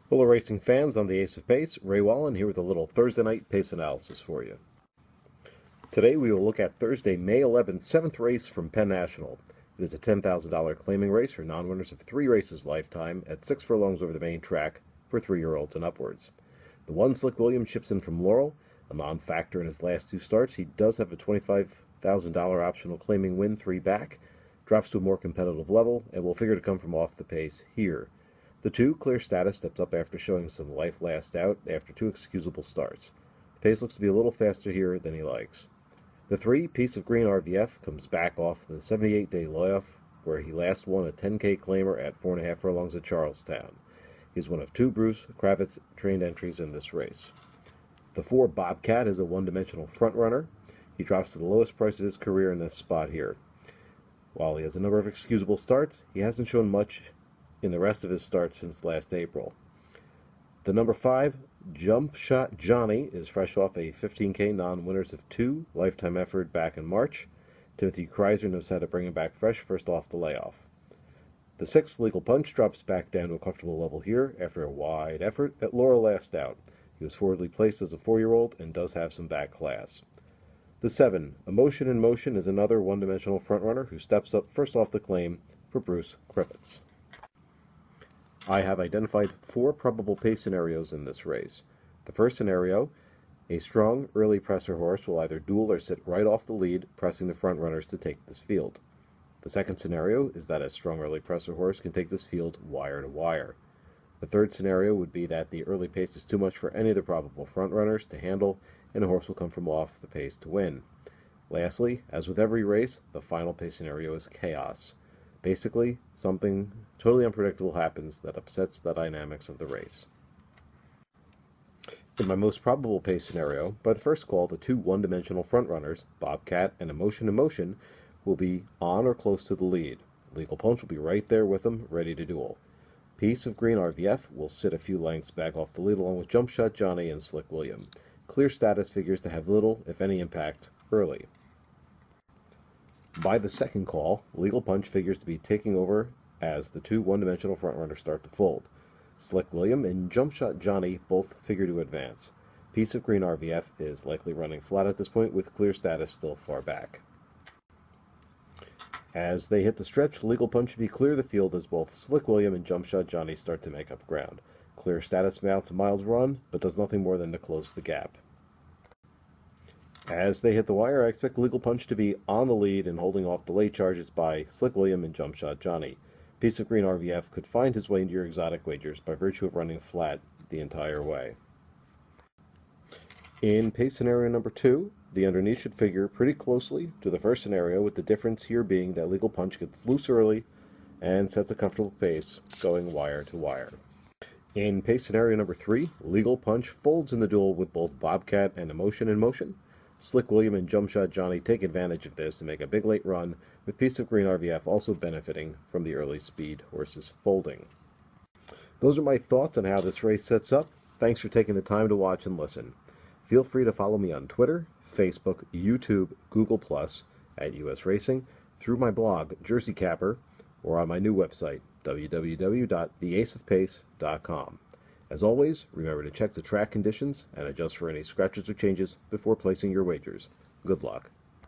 Hello racing fans, I'm the Ace of Pace, Ray Wallin, here with a little Thursday night pace analysis for you. Today we will look at Thursday, May 11th, 7th race from Penn National. It is a $10,000 claiming race for non-winners of 3 races lifetime at 6 furlongs over the main track for 3-year-olds and upwards. The one Slick William chips in from Laurel, a non-factor in his last 2 starts. He does have a $25,000 optional claiming win, 3 back, drops to a more competitive level, and will figure to come from off the pace here. The 2, Clear Status, steps up after showing some life last out after 2 excusable starts. The pace looks to be a little faster here than he likes. The 3, Piece of Green RVF, comes back off the 78-day layoff where he last won a 10K claimer at 4.5 furlongs at Charlestown. He's one of 2 Bruce Kravitz-trained entries in this race. The 4, Bobcat, is a one-dimensional front-runner. He drops to the lowest price of his career in this spot here. While he has a number of excusable starts, he hasn't shown much in the rest of his starts since last April. The number 5, Jump Shot Johnny, is fresh off a 15K non-winners of 2 lifetime effort back in March. Timothy Kreiser knows how to bring him back fresh first off the layoff. The 6, Legal Punch, drops back down to a comfortable level here after a wide effort at Laurel last out. He was forwardly placed as a 4-year-old and does have some back class. The 7, Emotion in Motion, is another one-dimensional frontrunner who steps up first off the claim for Bruce Kravitz. I have identified 4 probable pace scenarios in this race. The first scenario, a strong early presser horse will either duel or sit right off the lead, pressing the front runners to take this field. The second scenario is that a strong early presser horse can take this field wire to wire. The third scenario would be that the early pace is too much for any of the probable front runners to handle, and a horse will come from off the pace to win. Lastly, as with every race, the final pace scenario is chaos. Basically, something totally unpredictable happens that upsets the dynamics of the race. In my most probable pace scenario, by the first call, the 2 one-dimensional frontrunners, Bobcat and Emotion in Motion, will be on or close to the lead. Legal Punch will be right there with them, ready to duel. Piece of Green RVF will sit a few lengths back off the lead along with Jump Shot Johnny and Slick William. Clear Status figures to have little, if any, impact early. By the second call, Legal Punch figures to be taking over as the 2 one-dimensional frontrunners start to fold. Slick William and Jump Shot Johnny both figure to advance. Piece of Green RVF is likely running flat at this point, with Clear Status still far back. As they hit the stretch, Legal Punch should be clear of the field as both Slick William and Jump Shot Johnny start to make up ground. Clear Status mounts a mild run, but does nothing more than to close the gap. As they hit the wire, I expect Legal Punch to be on the lead and holding off the late charges by Slick William and Jump Shot Johnny. Piece of Green RVF could find his way into your exotic wagers by virtue of running flat the entire way. In pace scenario number 2, the underneath should figure pretty closely to the first scenario, with the difference here being that Legal Punch gets loose early and sets a comfortable pace going wire to wire. In pace scenario number 3, Legal Punch folds in the duel with both Bobcat and Emotion in Motion. Slick William and Jump Shot Johnny take advantage of this and make a big late run, with Piece of Green RVF also benefiting from the early speed horses folding. Those are my thoughts on how this race sets up. Thanks for taking the time to watch and listen. Feel free to follow me on Twitter, Facebook, YouTube, Google+, at US Racing, through my blog, Jersey Capper, or on my new website, www.theaceofpace.com. As always, remember to check the track conditions and adjust for any scratches or changes before placing your wagers. Good luck.